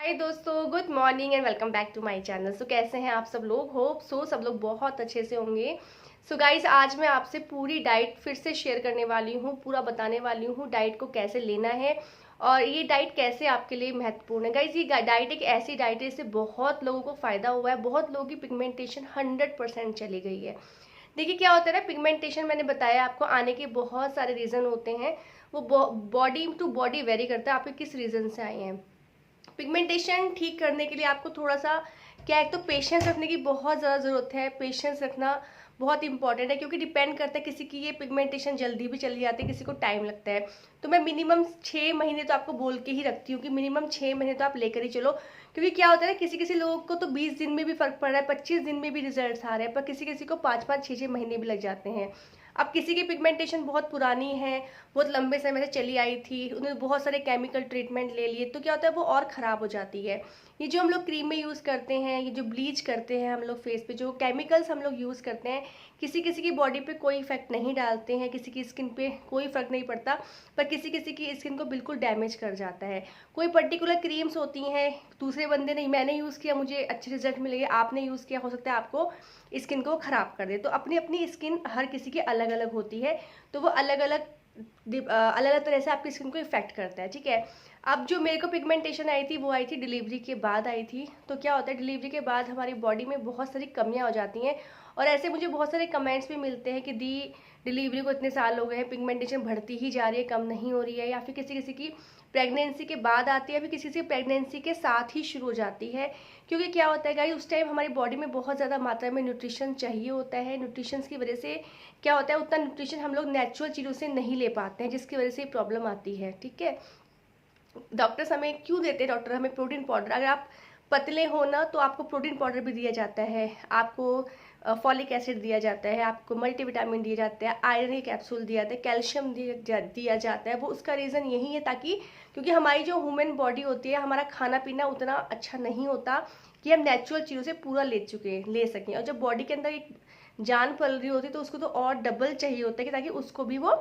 हाय दोस्तों, good morning and welcome back to my channel. So कैसे हैं आप सब लोग? होप सो सब लोग बहुत अच्छे से होंगे। सो गाइज, आज मैं आपसे पूरी डाइट फिर से शेयर करने वाली हूँ, पूरा बताने वाली हूँ डाइट को कैसे लेना है और ये डाइट कैसे आपके लिए महत्वपूर्ण है। गाइज, ये डाइट एक ऐसी डाइट है इससे बहुत लोगों को फायदा हुआ है, बहुत लोगों की पिगमेंटेशन 100% चली गई है। देखिए क्या होता है ना, पिगमेंटेशन मैंने बताया आपको आने के बहुत सारे रीज़न होते हैं। वो बॉडी टू बॉडी वेरी करता है आपके किस रीज़न से आए हैं। पिगमेंटेशन ठीक करने के लिए आपको थोड़ा सा क्या, एक तो पेशेंस रखने की बहुत ज़्यादा ज़रूरत है। पेशेंस रखना बहुत इंपॉर्टेंट है क्योंकि डिपेंड करता है, किसी की ये पिगमेंटेशन जल्दी भी चली जाती है, किसी को टाइम लगता है। तो मैं मिनिमम 6 महीने तो आपको बोल के ही रखती हूँ कि मिनिमम 6 महीने तो आप लेकर ही चलो। क्योंकि क्या होता है ना, किसी किसी लोगों को तो 20 दिन में भी फर्क पड़ रहा है, 25 दिन में भी रिजल्ट आ रहे हैं, पर किसी किसी को 5-5 6-6 महीने भी लग जाते हैं। अब किसी की पिगमेंटेशन बहुत पुरानी है, बहुत लंबे समय से चली आई थी, उन्होंने बहुत सारे केमिकल ट्रीटमेंट ले लिए, तो क्या होता है वो और ख़राब हो जाती है। ये जो हम लोग क्रीम में यूज़ करते हैं, ये जो ब्लीच करते हैं हम लोग फेस पे, जो केमिकल्स हम लोग यूज़ करते हैं, किसी किसी की बॉडी पे कोई इफेक्ट नहीं डालते हैं, किसी की स्किन पे कोई फर्क नहीं पड़ता, पर किसी किसी की स्किन को बिल्कुल डैमेज कर जाता है। कोई पर्टिकुलर क्रीम्स होती हैं, दूसरे बंदे ने, मैंने यूज़ किया मुझे अच्छे रिजल्ट मिले, आपने यूज़ किया हो सकता है आपको स्किन को ख़राब कर दे। तो अपनी अपनी स्किन हर किसी की अलग अलग होती है, तो वो अलग अलग अलग तरह से आपकी स्किन को इफेक्ट करता है, ठीक है। अब जो मेरे को पिगमेंटेशन आई थी वो आई थी डिलीवरी के बाद आई थी। तो क्या होता है, डिलीवरी के बाद हमारी बॉडी में बहुत सारी कमियां हो जाती हैं और ऐसे मुझे बहुत सारे कमेंट्स भी मिलते हैं कि दी डिलीवरी को इतने साल हो गए हैं, पिगमेंटेशन बढ़ती ही जा रही है, कम नहीं हो रही है। या फिर किसी किसी की प्रेगनेंसी के बाद आती है, फिर किसी किसी प्रेगनेंसी के साथ ही शुरू हो जाती है। क्योंकि क्या होता है गाइस, उस टाइम हमारी बॉडी में बहुत ज़्यादा मात्रा में न्यूट्रिशन चाहिए होता है। न्यूट्रिशन की वजह से क्या होता है, उतना न्यूट्रिशन हम लोग नेचुरल चीज़ों से नहीं ले पाते हैं, जिसकी वजह से प्रॉब्लम आती है, ठीक है। डॉक्टर्स हमें क्यों देते हैं, डॉक्टर हमें प्रोटीन पाउडर, अगर आप पतले हो ना तो आपको प्रोटीन पाउडर भी दिया जाता है, आपको फॉलिक एसिड दिया जाता है, आपको मल्टीविटामिन दिए जाते हैं, आयरन के कैप्सूल दिया जाता है, कैल्शियम दिया जाता है। वो उसका रीज़न यही है ताकि, क्योंकि हमारी जो ह्यूमन बॉडी होती है, हमारा खाना पीना उतना अच्छा नहीं होता कि हम नेचुरल चीज़ों से पूरा ले सकें। और जब बॉडी के अंदर एक जान पल रही होती है तो उसको तो और डबल चाहिए होता है कि ताकि उसको भी वो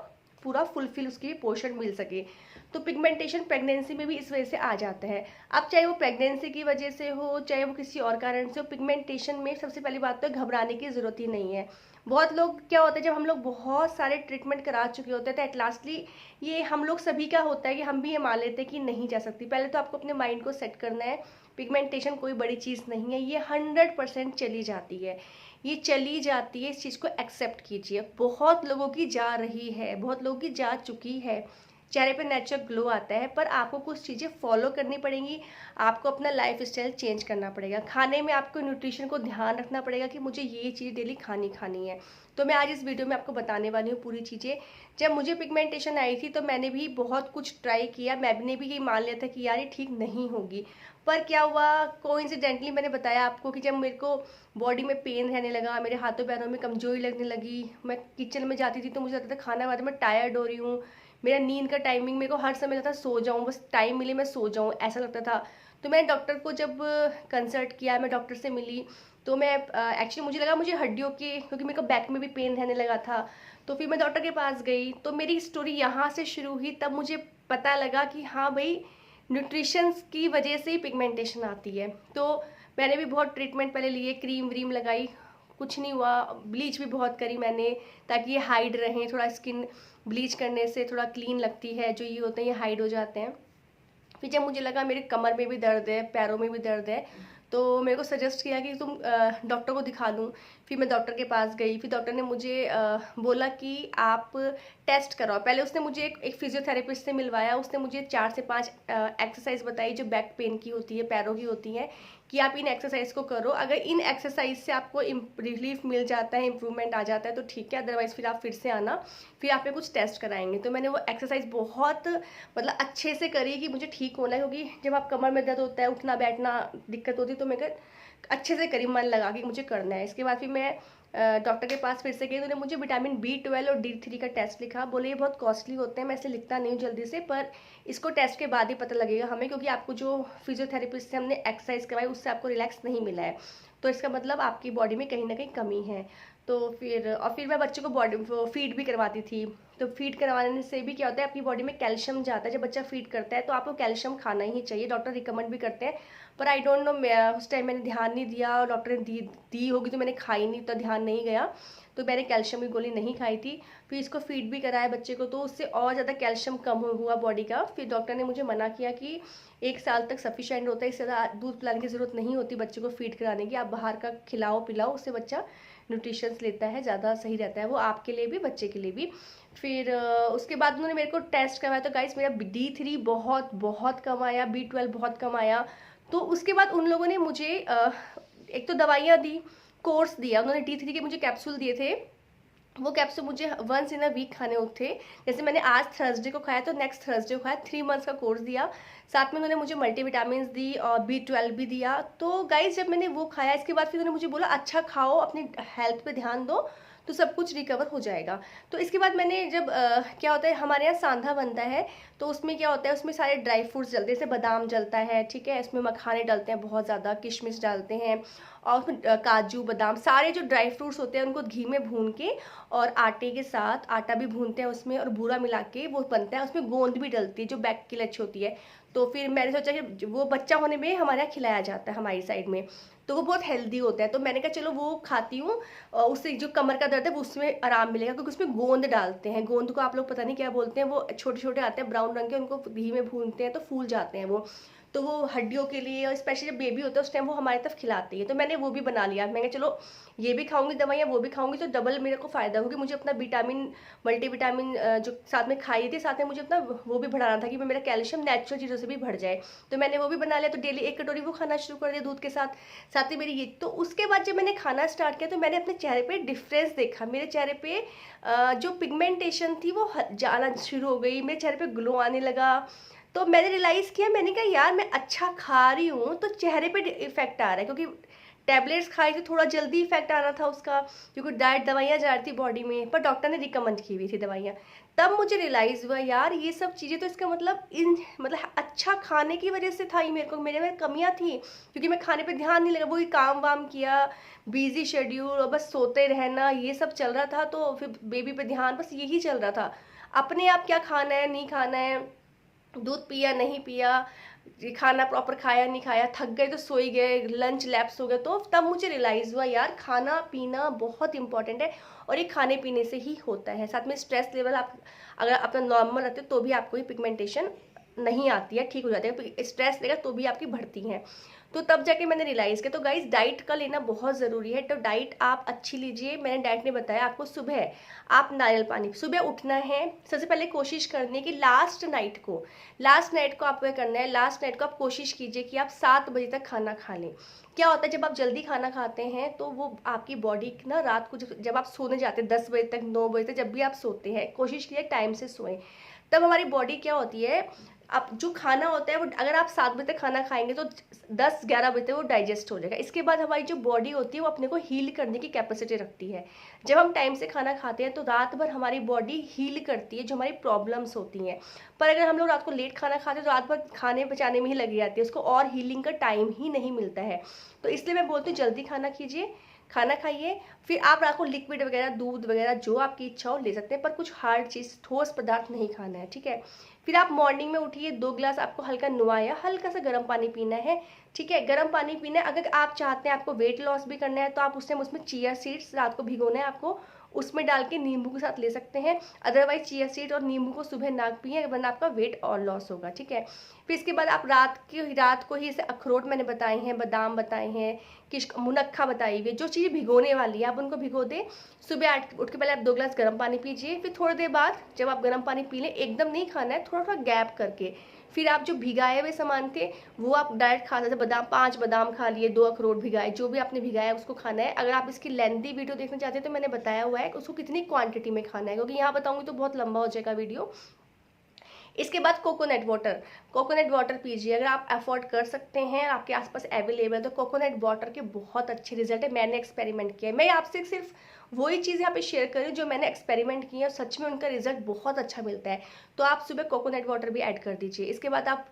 पूरा फुलफिल, उसकी भी पोषण मिल सके। तो पिगमेंटेशन प्रेगनेंसी में भी इस वजह से आ जाता है। अब चाहे वो प्रेगनेंसी की वजह से हो, चाहे वो किसी और कारण से हो, पिगमेंटेशन में सबसे पहली बात तो घबराने की ज़रूरत ही नहीं है। बहुत लोग क्या होता है, जब हम लोग बहुत सारे ट्रीटमेंट करा चुके होते हैं तो एट लास्टली ये हम लोग सभी का होता है कि हम भी ये मान लेते हैं कि नहीं जा सकती। पहले तो आपको अपने माइंड को सेट करना है, पिगमेंटेशन कोई बड़ी चीज़ नहीं है, ये 100% चली जाती है, ये चली जाती है, इस चीज़ को एक्सेप्ट कीजिए। बहुत लोगों की जा रही है, बहुत लोगों की जा चुकी है, चेहरे पे नेचुरल ग्लो आता है, पर आपको कुछ चीज़ें फॉलो करनी पड़ेंगी। आपको अपना लाइफ स्टाइल चेंज करना पड़ेगा, खाने में आपको न्यूट्रिशन को ध्यान रखना पड़ेगा कि मुझे ये चीज़ डेली खानी है। तो मैं आज इस वीडियो में आपको बताने वाली हूँ पूरी चीज़ें। जब मुझे पिगमेंटेशन आई थी तो मैंने भी बहुत कुछ ट्राई किया, मैंने भी ये मान लिया था कि यार ये ठीक नहीं होगी। पर क्या हुआ, कोइंसिडेंटली मैंने बताया आपको कि जब मेरे को बॉडी में पेन रहने लगा, मेरे हाथों पैरों में कमजोरी लगने लगी, मैं किचन में जाती थी तो मुझे लगता था खाना खाते मैं टायर्ड हो रही हूँ, मेरा नींद का टाइमिंग, मेरे को हर समय लगता सो जाऊँ, बस टाइम मिले मैं सो जाऊँ, ऐसा लगता था। तो मैंने डॉक्टर को जब कंसल्ट किया, मैं डॉक्टर से मिली, तो मैं एक्चुअली मुझे लगा मुझे हड्डियों के, क्योंकि मेरे को बैक में भी पेन रहने लगा था। तो फिर मैं डॉक्टर के पास गई, तो मेरी स्टोरी यहाँ से शुरू हुई। तब मुझे पता लगा कि हाँ भाई, न्यूट्रिशंस की वजह से ही पिगमेंटेशन आती है। तो मैंने भी बहुत ट्रीटमेंट पहले लिए, क्रीम व्रीम लगाई, कुछ नहीं हुआ। ब्लीच भी बहुत करी मैंने ताकि ये हाइड रहें, थोड़ा स्किन ब्लीच करने से थोड़ा क्लीन लगती है, जो ये होते हैं ये हाइड हो जाते हैं। फिर जब मुझे लगा मेरे कमर में भी दर्द है, पैरों में भी दर्द है, तो मेरे को सजेस्ट किया कि तुम डॉक्टर को दिखा लूँ। फिर मैं डॉक्टर के पास गई, फिर डॉक्टर ने मुझे बोला कि आप टेस्ट कराओ। पहले उसने मुझे एक फिजियोथेरेपिस्ट से मिलवाया, उसने मुझे 4 से 5 एक्सरसाइज बताई जो बैक पेन की होती है, पैरों की होती हैं, कि आप इन एक्सरसाइज को करो। अगर इन एक्सरसाइज से आपको रिलीफ मिल जाता है, इंप्रूवमेंट आ जाता है तो ठीक है, अदरवाइज फिर आप फिर से आना, फिर आप पे कुछ टेस्ट कराएंगे। तो मैंने वो एक्सरसाइज बहुत मतलब अच्छे से करी कि मुझे ठीक होना है, क्योंकि जब आप कमर में दर्द होता है, उठना बैठना दिक्कत होती है, तो मैं अच्छे से करी, मन लगा कि मुझे करना है। इसके बाद फिर मैं डॉक्टर के पास फिर से गई, तो उन्होंने मुझे विटामिन B12 और D3 का टेस्ट लिखा। बोले ये बहुत कॉस्टली होते हैं, मैं इसे लिखता नहीं हूँ जल्दी से, पर इसको टेस्ट के बाद ही पता लगेगा हमें, क्योंकि आपको जो फिजियोथेरेपिस्ट से हमने एक्सरसाइज करवाई उससे आपको रिलैक्स नहीं मिला है, तो इसका मतलब आपकी बॉडी में कहीं ना कहीं कमी है। तो फिर मैं बच्चे को बॉडी फीड भी करवाती थी। तो फीड करवाने से भी क्या होता है, अपनी बॉडी में कैल्शियम जाता है। जब बच्चा फीड करता है तो आपको कैल्शियम खाना ही चाहिए, डॉक्टर रिकमेंड भी करते हैं। पर आई डोंट नो, उस टाइम मैंने ध्यान नहीं दिया, और डॉक्टर ने दी होगी तो मैंने खाई नहीं, तो ध्यान नहीं गया, तो मैंने कैल्शियम की गोली नहीं खाई थी। फिर इसको फीड भी कराया बच्चे को, तो उससे और ज़्यादा कैल्शियम कम हुआ बॉडी का। फिर डॉक्टर ने मुझे मना किया कि 1 साल तक सफिशिएंट होता है, इससे ज़्यादा दूध पिलाने की ज़रूरत नहीं होती बच्चे को फीड कराने की। आप बाहर का खिलाओ पिलाओ, उससे बच्चा न्यूट्रिशंस लेता है, ज़्यादा सही रहता है वो आपके लिए भी बच्चे के लिए भी। फिर उसके बाद उन्होंने मेरे को टेस्ट करवाया, तो गाइस मेरा D3 बहुत बहुत कम आया, B12 बहुत कम आया। तो उसके बाद उन लोगों ने मुझे एक तो दवाइयाँ दी, कोर्स दिया उन्होंने, D3 के मुझे कैप्सूल दिए थे। वो कैप्सूल मुझे वंस इन अ वीक खाने थे। जैसे मैंने आज थर्सडे को खाया तो नेक्स्ट थर्सडे को खाया, 3 मंथ्स का कोर्स दिया। साथ में उन्होंने मुझे मल्टीविटामिन दी और B12 भी दिया। तो गाइज जब मैंने वो खाया, इसके बाद फिर उन्होंने मुझे बोला अच्छा खाओ, अपनी हेल्थ पे ध्यान दो, तो सब कुछ रिकवर हो जाएगा। तो इसके बाद मैंने जब क्या होता है, हमारे यहाँ सांधा बनता है, तो उसमें क्या होता है, उसमें सारे ड्राई फ्रूट्स डलते हैं, जैसे बादाम जलता है, ठीक है, इसमें मखाने डलते हैं बहुत ज़्यादा, किशमिश डालते हैं, और उसमें काजू बादाम सारे जो ड्राई फ्रूट्स होते हैं उनको घी में भून के, और आटे के साथ आटा भी भूनते हैं उसमें, और बूरा मिला के वो बनता है। उसमें गोंद भी डलती है जो बैक के लिए अच्छी होती है। तो फिर मैंने सोचा कि वो बच्चा होने में हमारे यहाँ खिलाया जाता है हमारी साइड में, तो वो बहुत हेल्दी होता है। तो मैंने कहा चलो वो खाती हूँ, उससे जो कमर का दर्द है वो उसमें आराम मिलेगा, क्योंकि उसमें गोंद डालते हैं। गोंद को आप लोग पता नहीं क्या बोलते हैं, वो छोटे छोटे आते हैं ब्राउन रंग के, उनको घी में भूनते हैं तो फूल जाते हैं वो। तो वो हड्डियों के लिए, और स्पेशली जब बेबी होता है उस टाइम वो हमारी तरफ खिलाती है। तो मैंने वो भी बना लिया। मैंने चलो ये भी खाऊंगी दवाइयाँ, वो भी खाऊंगी, तो डबल मेरे को फायदा होगी। मुझे अपना विटामिन मल्टीविटामिन जो साथ में खाई थी, साथ में मुझे अपना वो भी बढ़ाना था कि मेरा कैल्शियम नेचुरल चीज़ों से भी बढ़ जाए। तो मैंने वो भी बना लिया। तो डेली 1 कटोरी वो खाना शुरू कर दिया दूध के साथ, साथ ही मेरी ये। तो उसके बाद जब मैंने खाना स्टार्ट किया तो मैंने अपने चेहरे पे डिफरेंस देखा। मेरे चेहरे पे जो पिगमेंटेशन थी वो जाना शुरू हो गई, मेरे चेहरे पे ग्लो आने लगा। तो मैंने रियलाइज़ किया, मैंने कहा यार मैं अच्छा खा रही हूँ तो चेहरे पे इफेक्ट आ रहा है, क्योंकि टैबलेट्स खाई तो थोड़ा जल्दी इफेक्ट आना था उसका, क्योंकि डाइट दवाइयाँ जा रही थी बॉडी में, पर डॉक्टर ने रिकमेंड की हुई थी दवाइयाँ। तब मुझे रियलाइज़ हुआ यार ये सब चीज़ें तो इसका मतलब अच्छा खाने की वजह से था ही। मेरे में कमियाँ थी, क्योंकि मैं खाने पे ध्यान नहीं लगा, वही काम वाम किया, बिजी शेड्यूल, और बस सोते रहना, ये सब चल रहा था। तो फिर बेबी पे ध्यान, बस यही चल रहा था। अपने आप क्या खाना है नहीं खाना है, दूध पिया नहीं पिया, खाना प्रॉपर खाया नहीं खाया, थक गए तो सोई गए, लंच लैप्स हो गए। तो तब मुझे रियलाइज़ हुआ यार खाना पीना बहुत इंपॉर्टेंट है, और ये खाने पीने से ही होता है। साथ में स्ट्रेस लेवल आप अगर अपना नॉर्मल रहते तो भी आपको ये पिगमेंटेशन नहीं आती है, ठीक हो जाती है। स्ट्रेस लेगा तो भी आपकी बढ़ती है। तो तब जाके मैंने रियलाइज़ किया। तो गाइस डाइट का लेना बहुत ज़रूरी है। तो डाइट आप अच्छी लीजिए। मैंने डाइट ने बताया आपको, सुबह आप नारियल पानी, सुबह उठना है, सबसे पहले कोशिश करनी है कि लास्ट नाइट को आपको क्या करना है, लास्ट नाइट को आप कोशिश कीजिए कि आप 7 बजे तक खाना खा लें। क्या होता है जब आप जल्दी खाना खाते हैं तो वो आपकी बॉडी ना रात को जब आप सोने जाते हैं 10 बजे तक 9 बजे तक, जब भी आप सोते हैं कोशिश कीजिए टाइम से सोएं। तब हमारी बॉडी क्या होती है, आप जो खाना होता है वो अगर आप 7 बजे तक खाना खाएंगे तो 10-11 बजे तक वो डाइजेस्ट हो जाएगा। इसके बाद हमारी जो बॉडी होती है वो अपने को हील करने की कैपेसिटी रखती है। जब हम टाइम से खाना खाते हैं तो रात भर हमारी बॉडी हील करती है जो हमारी प्रॉब्लम्स होती हैं। पर अगर हम लोग रात को लेट खाना खाते हैं तो रात भर खाने पचाने में ही लगी जाती है, उसको और हीलिंग का टाइम ही नहीं मिलता है। तो इसलिए मैं बोलती हूँ जल्दी खाना कीजिए, खाना खाइए। फिर आप रात को लिक्विड वगैरह, दूध वगैरह जो आपकी इच्छा हो ले सकते हैं, पर कुछ हार्ड चीज़, ठोस पदार्थ नहीं खाना है, ठीक है। फिर आप मॉर्निंग में उठिए, 2 गिलास आपको हल्का नुआया, हल्का सा गर्म पानी पीना है, ठीक है। गर्म पानी पीना है। अगर आप चाहते हैं आपको वेट लॉस भी करना है तो आप उस टाइम उसमें चिया सीड्स रात को भिगोना है आपको, उसमें डाल के नींबू के साथ ले सकते हैं। अदरवाइज चिया सीड और नींबू को सुबह ना पिए, वरना आपका वेट और लॉस होगा, ठीक है। फिर इसके बाद आप रात को ही, जैसे अखरोट मैंने बताए हैं, बादाम बताए हैं, मुनक्खा बताई हुई, जो चीज़ भिगोने वाली है आप उनको भिगो दें। सुबह उठ के पहले आप 2 गिलास गर्म पानी पीजिए। फिर थोड़ी देर बाद जब आप गर्म पानी पी लें, एकदम नहीं खाना है, थोड़ा थोड़ा गैप करके फिर आप जो भिगाए हुए सामान थे वो आप डायरेक्ट खा सकते। बादाम 5 बादाम खा लिए, 2 अखरोट भिगाए, जो भी आपने भिगाया उसको खाना है। अगर आप इसकी लेंथी वीडियो देखना चाहते हैं तो मैंने बताया हुआ है कि उसको कितनी क्वांटिटी में खाना है, क्योंकि यहाँ बताऊंगी तो बहुत लंबा हो जाएगा वीडियो। इसके बाद कोकोनट वाटर पीजिए। अगर आप अफोर्ड कर सकते हैं, आपके आसपास अवेलेबल है, तो कोकोनट वाटर के बहुत अच्छे रिजल्ट है। मैंने एक्सपेरिमेंट किया है। मैं आपसे सिर्फ वही चीज़ यहाँ पे शेयर कर रही हूँ जो मैंने एक्सपेरिमेंट की है, और सच में उनका रिजल्ट बहुत अच्छा मिलता है। तो आप सुबह कोकोनट वाटर भी ऐड कर दीजिए। इसके बाद आप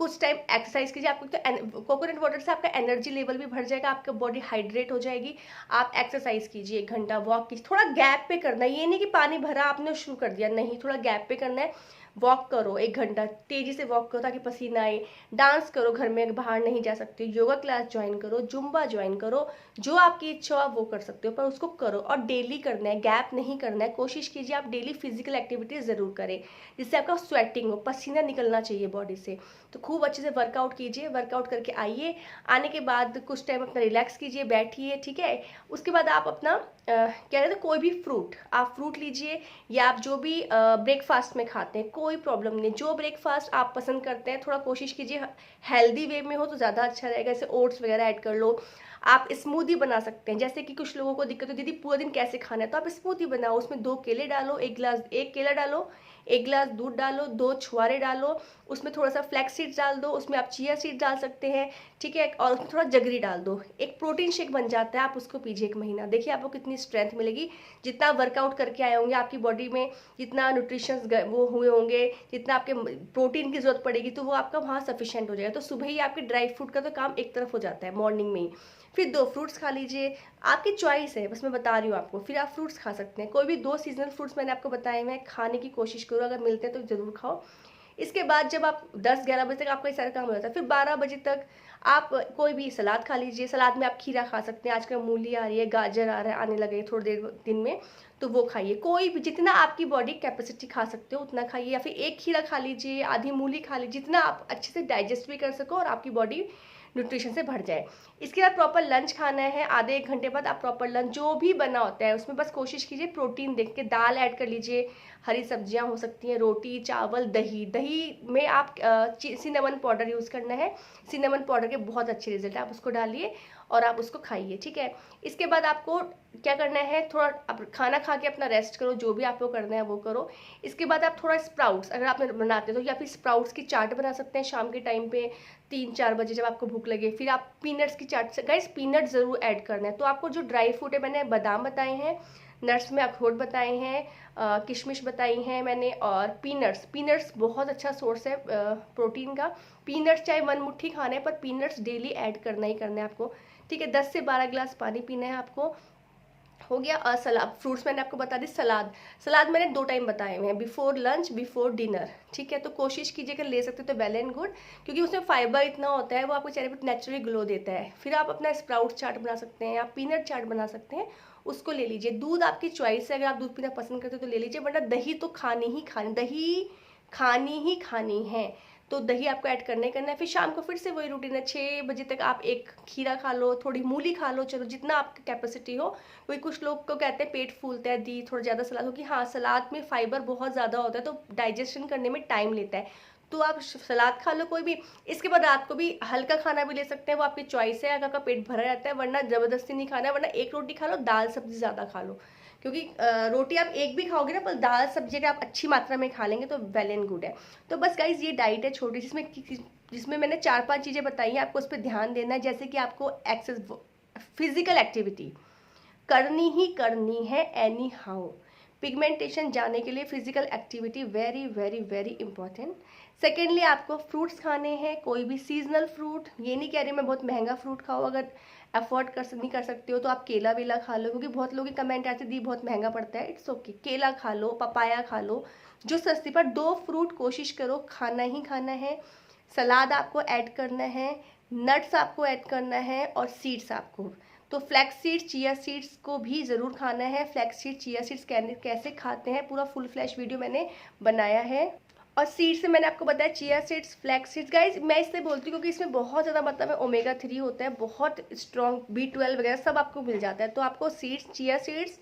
कुछ टाइम एक्सरसाइज कीजिए। आपको तो कोकोनट वाटर से आपका एनर्जी लेवल भी बढ़ जाएगा, आपका बॉडी हाइड्रेट हो जाएगी। आप एक्सरसाइज कीजिए, 1 घंटा वॉक कीजिए, थोड़ा गैप पे करना है, ये नहीं कि पानी भरा आपने शुरू कर दिया, नहीं, थोड़ा गैप पे करना है। वॉक करो 1 घंटा, तेजी से वॉक करो ताकि पसीना आए। डांस करो घर में, बाहर नहीं जा सकते, योगा क्लास ज्वाइन करो, जुम्बा ज्वाइन करो, जो आपकी इच्छा हो वो कर सकते हो, पर उसको करो और डेली करना है, गैप नहीं करना है। कोशिश कीजिए आप डेली फिजिकल एक्टिविटीज जरूर करें, जिससे आपका स्वेटिंग हो, पसीना निकलना चाहिए बॉडी से। तो खूब अच्छे से वर्कआउट कीजिए, वर्कआउट करके आइए, आने के बाद कुछ टाइम अपना रिलैक्स कीजिए, बैठिए, ठीक है। उसके बाद आप अपना क्या कहते हैं, कोई भी फ्रूट, आप फ्रूट लीजिए, या आप जो भी ब्रेकफास्ट में खाते हैं कोई प्रॉब्लम नहीं, जो ब्रेकफास्ट आप पसंद करते हैं, थोड़ा कोशिश कीजिए हेल्दी वे में हो तो ज़्यादा अच्छा रहेगा। जैसे ओट्स वगैरह ऐड कर लो, आप स्मूदी बना सकते हैं। जैसे कि कुछ लोगों को दिक्कत हो, दीदी पूरा दिन कैसे खाना है, तो आप स्मूदी बनाओ, उसमें 2 केले डालो, 1 केला डालो, 1 गिलास दूध डालो, 2 छुआरे डालो, उसमें थोड़ा सा फ्लैक्स सीड्स डाल दो, उसमें आप चिया सीड डाल सकते हैं, ठीक है, और उसमें थोड़ा जगरी डाल दो, एक प्रोटीन शेक बन जाता है। आप उसको पीजिए 1 महीना, देखिए आपको कितनी स्ट्रेंथ मिलेगी। जितना वर्कआउट करके आए होंगे आपकी बॉडी में, जितना न्यूट्रिशंस वो हुए होंगे, जितना आपके प्रोटीन की जरूरत पड़ेगी, तो वो आपका वहाँ सफिशिएंट हो जाएगा। तो सुबह ही आपके ड्राई फ्रूट का तो काम एक तरफ हो जाता है मॉर्निंग में ही। फिर 2 फ्रूट्स खा लीजिए, आपकी चॉइस है, बस मैं बता रही हूँ आपको। फिर आप फ्रूट्स खा सकते हैं, कोई भी 2 सीजनल फ्रूट्स मैंने आपको बताए हुए हैं, खाने की कोशिश करो, अगर मिलते हैं तो जरूर खाओ। इसके बाद जब आप 10-11 बजे तक आपका ये सारा काम हो जाता है, फिर 12 बजे तक आप कोई भी सलाद खा लीजिए। सलाद में आप खीरा खा सकते हैं, आजकल मूली आ रही है, गाजर आ रहा है, आने लगे थोड़ी देर दिन में, तो वो खाइए। कोई भी जितना आपकी बॉडी कैपेसिटी खा सकते हो उतना खाइए, या फिर 1 खीरा खा लीजिए, आधी मूली खा लीजिए, जितना आप अच्छे से डाइजेस्ट भी कर सको और आपकी बॉडी न्यूट्रिशन से भर जाए। इसके बाद प्रॉपर लंच खाना है, आधे 1 घंटे बाद आप प्रॉपर लंच जो भी बना होता है उसमें बस कोशिश कीजिए प्रोटीन देख के, दाल ऐड कर लीजिए, हरी सब्जियां हो सकती हैं, रोटी, चावल, दही। दही में आप सिनेमन पाउडर यूज़ करना है, सिनेमन पाउडर के बहुत अच्छे रिजल्ट है, आप उसको डालिए और आप उसको खाइए, ठीक है। इसके बाद आपको क्या करना है, थोड़ा आप खाना खा के अपना रेस्ट करो, जो भी आपको करना है वो करो। इसके बाद आप थोड़ा स्प्राउट्स, अगर आप बनाते हो तो, या फिर स्प्राउट्स की चाट बना सकते हैं शाम के टाइम पे 3-4 बजे जब आपको भूख लगे। फिर आप पीनट्स की चाट, गाइस पीनट ज़रूर ऐड करना है। तो आपको जो ड्राई फ्रूट है, मैंने बादाम बताए हैं, नट्स में अखरोट बताए हैं, किशमिश बताई हैं मैंने, और पीनट्स बहुत अच्छा सोर्स है प्रोटीन का। पीनट्स चाहे 1 मुट्ठी खाने, पर पीनट्स डेली ऐड करना ही करना है आपको, ठीक है। 10 से 12 गिलास पानी पीना है आपको, हो गया। और सलाद, फ्रूट्स मैंने आपको बता दी। सलाद मैंने 2 टाइम बताए हुए हैं, बिफोर लंच, बिफोर डिनर, ठीक है। तो कोशिश कीजिए कि ले सकते तो वेल एंड गुड, क्योंकि उसमें फाइबर इतना होता है, वो आपको चेहरे पर नेचुरली ग्लो देता है। फिर आप अपना स्प्राउट चाट बना सकते हैं, आप पीनट चाट बना सकते हैं, उसको ले लीजिए। दूध आपकी चॉइस है, अगर आप दूध पीना पसंद करते हो तो ले लीजिए, वरना दही तो दही खानी ही खानी है, तो दही आपको ऐड करना ही करना है। फिर शाम को फिर से वही रूटीन है, 6 बजे तक आप 1 खीरा खा लो, थोड़ी मूली खा लो, चलो जितना आपकी कैपेसिटी हो। कोई कुछ लोग को कहते हैं पेट फूलता है दी थोड़ा ज़्यादा सलाद हो, कि हाँ सलाद में फाइबर बहुत ज़्यादा होता है, तो डाइजेशन करने में टाइम लेता है, तो आप सलाद खा लो कोई भी। इसके बाद रात को भी हल्का खाना भी ले सकते हैं, वो आपकी चॉइस है, अगर आपका पेट भरा रहता है, वरना ज़बरदस्ती नहीं खाना है, वरना 1 रोटी खा लो, दाल सब्जी ज़्यादा खा लो, क्योंकि रोटी आप 1 भी खाओगे ना, पर दाल सब्जी अगर आप अच्छी मात्रा में खा लेंगे तो वेल एंड गुड है। तो बस गाइज ये डाइट है छोटी, जिसमें मैंने 4-5 चीज़ें बताई हैं, आपको उस पर ध्यान देना है। जैसे कि आपको फिजिकल एक्टिविटी करनी ही करनी है एनी हाउ। पिगमेंटेशन जाने के लिए physical activity very very very important. Secondly आपको फ्रूट्स खाने हैं, कोई भी सीजनल फ्रूट, ये नहीं कह रही मैं बहुत महंगा फ्रूट खाओ, अगर अफोर्ड नहीं कर सकते हो तो आप केला वेला खा लो, क्योंकि बहुत लोग कमेंट आते दी बहुत महंगा पड़ता है, इट्स ओके, केला खा लो, पपाया खा लो, जो सस्ती, पर 2 फ्रूट कोशिश करो खाना ही खाना है। सलाद आपको ऐड करना है, नट्स आपको ऐड करना है, और सीड्स आपको, तो फ्लैक्स सीड्स, चिया सीड्स को भी ज़रूर खाना है। फ्लैक्स सीड, चिया सीड्स कैसे खाते हैं पूरा फुल फ्लैश वीडियो मैंने बनाया है। और सीड्स से मैंने आपको बताया chia seeds, flax seeds. Guys मैं इसलिए बोलती हूँ क्योंकि इसमें बहुत ज़्यादा मतलब है ओमेगा 3 होता है, बहुत स्ट्रॉन्ग, B12 वगैरह सब आपको मिल जाता है। तो आपको seeds, chia seeds,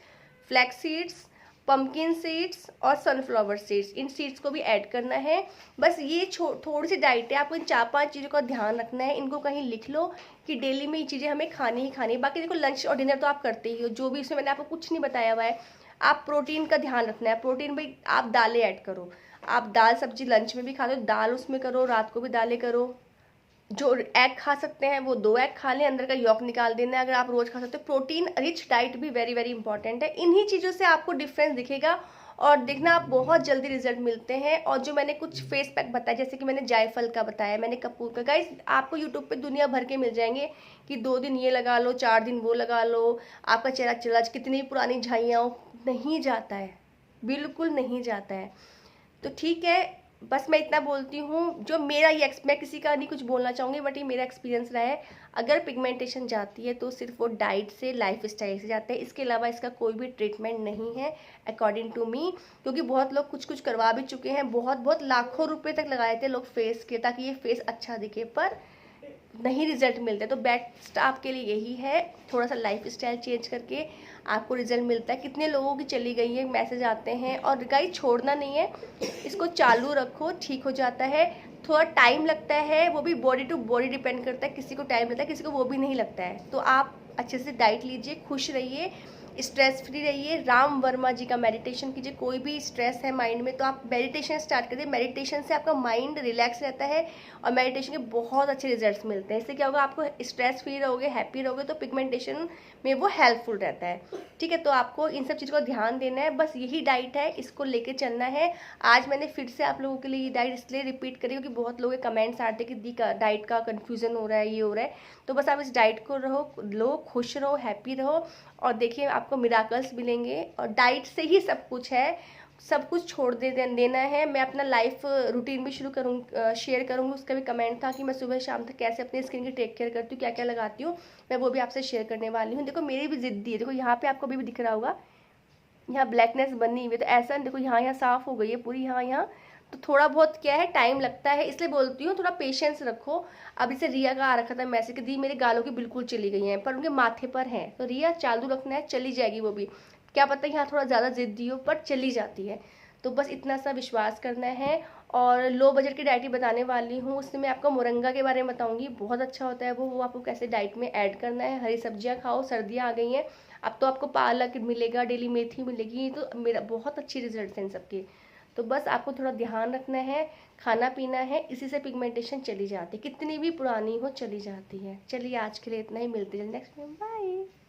flax seeds, pumpkin seeds और सनफ्लावर सीड्स, इन सीड्स को भी ऐड करना है। बस ये थोड़ी सी डाइट है, आपको इन 4-5 चीज़ों का ध्यान रखना है, इनको कहीं लिख लो कि डेली में ये चीज़ें हमें खानी ही खानी है। बाकी देखो लंच और डिनर तो आप करते ही हो, जो भी इसमें मैंने आपको कुछ नहीं बताया हुआ है। आप प्रोटीन का ध्यान रखना है, प्रोटीन भाई आप दालें ऐड करो, आप दाल सब्जी लंच में भी खाते हो, दाल उसमें करो, रात को भी दालें करो। जो एग खा सकते हैं वो 2 एग खा लें, अंदर का यॉक निकाल देना है, अगर आप रोज खा सकते हो। प्रोटीन रिच डाइट भी वेरी वेरी इंपॉर्टेंट है, इन्हीं चीज़ों से आपको डिफरेंस दिखेगा और देखना आप बहुत जल्दी रिजल्ट मिलते हैं। और जो मैंने कुछ फेस पैक बताया, जैसे कि मैंने जायफल का बताया, मैंने कपूर का, गाइस आपको यूट्यूब पे दुनिया भर के मिल जाएंगे कि 2 दिन ये लगा लो, 4 दिन वो लगा लो, आपका चेहरा चला कितनी पुरानी झाइयाँ हो, नहीं जाता है, बिल्कुल नहीं जाता है। तो ठीक है, बस मैं इतना बोलती हूँ, जो मेरा ये मैं किसी का नहीं कुछ बोलना चाहूँगी, बट ये मेरा एक्सपीरियंस रहा है। अगर पिगमेंटेशन जाती है तो सिर्फ वो डाइट से, लाइफ स्टाइल से जाता है, इसके अलावा इसका कोई भी ट्रीटमेंट नहीं है अकॉर्डिंग टू मी। क्योंकि बहुत लोग कुछ कुछ करवा भी चुके हैं, बहुत बहुत लाखों रुपए तक लगाए थे लोग फेस के, ताकि ये फेस अच्छा दिखे, पर नहीं रिजल्ट मिलते। तो बेस्ट आपके लिए यही है, थोड़ा सा लाइफ स्टाइल चेंज करके आपको रिजल्ट मिलता है। कितने लोगों की चली गई है, मैसेज आते हैं। और गाइस छोड़ना नहीं है, इसको चालू रखो, ठीक हो जाता है। थोड़ा टाइम लगता है, वो भी बॉडी टू बॉडी डिपेंड करता है, किसी को टाइम लगता है, किसी को वो भी नहीं लगता है। तो आप अच्छे से डाइट लीजिए, खुश रहिए, स्ट्रेस फ्री रहिए। राम वर्मा जी का मेडिटेशन कीजिए, कोई भी स्ट्रेस है माइंड में तो आप मेडिटेशन स्टार्ट करिए। मेडिटेशन से आपका माइंड रिलैक्स रहता है और मेडिटेशन के बहुत अच्छे रिजल्ट्स मिलते हैं। इससे क्या होगा, आपको स्ट्रेस फ्री रहोगे, हैप्पी रहोगे, तो पिगमेंटेशन में वो हेल्पफुल रहता है। ठीक है, तो आपको इन सब चीज़ों का ध्यान देना है, बस यही डाइट है, इसको लेके चलना है। आज मैंने फिर से आप लोगों के लिए ये डाइट इसलिए रिपीट करी क्योंकि बहुत लोगों के कमेंट्स आते हैं कि दी डाइट का कन्फ्यूजन हो रहा है, ये हो रहा है। तो बस आप इस डाइट को लो, खुश रहो, हैप्पी रहो, और देखिए आपको मिराकल्स मिलेंगे। और डाइट से ही सब कुछ है, सब कुछ छोड़ देना है। मैं अपना लाइफ रूटीन भी शेयर करूँगी, उसका भी कमेंट था कि मैं सुबह शाम तक कैसे अपनी स्किन की टेक केयर करती हूँ, क्या क्या लगाती हूँ, मैं वो भी आपसे शेयर करने वाली हूँ। देखो मेरी भी जिद्दी है, देखो यहाँ पे आपको भी दिख रहा होगा, यहाँ ब्लैकनेस बनी हुई है, तो ऐसा देखो यहाँ साफ हो गई है पूरी, यहाँ तो थोड़ा बहुत क्या है, टाइम लगता है, इसलिए बोलती हूँ थोड़ा पेशेंस रखो। अब इसे रिया का आ रखा था मैसेज कि दी मेरे गालों की बिल्कुल चली गई हैं, पर उनके माथे पर हैं, तो रिया चालू रखना है, चली जाएगी वो भी। क्या पता यहाँ थोड़ा ज़्यादा जिद्दी हो, पर चली जाती है। तो बस इतना सा विश्वास करना है। और लो बजट की डाइट बताने वाली हूँ, उसमें मैं आपको मोरंगा के बारे में बताऊंगी, बहुत अच्छा होता है वो आपको कैसे डाइट में ऐड करना है। हरी सब्जियाँ खाओ, सर्दियाँ आ गई हैं, अब तो आपको पालक मिलेगा, डेली मेथी मिलेगी, तो मेरा बहुत अच्छी रिजल्ट हैं इन सबके। तो बस आपको थोड़ा ध्यान रखना है, खाना पीना है, इसी से पिगमेंटेशन चली जाती है, कितनी भी पुरानी हो चली जाती है। चलिए आज के लिए इतना ही, मिलते हैं नेक्स्ट में, बाय।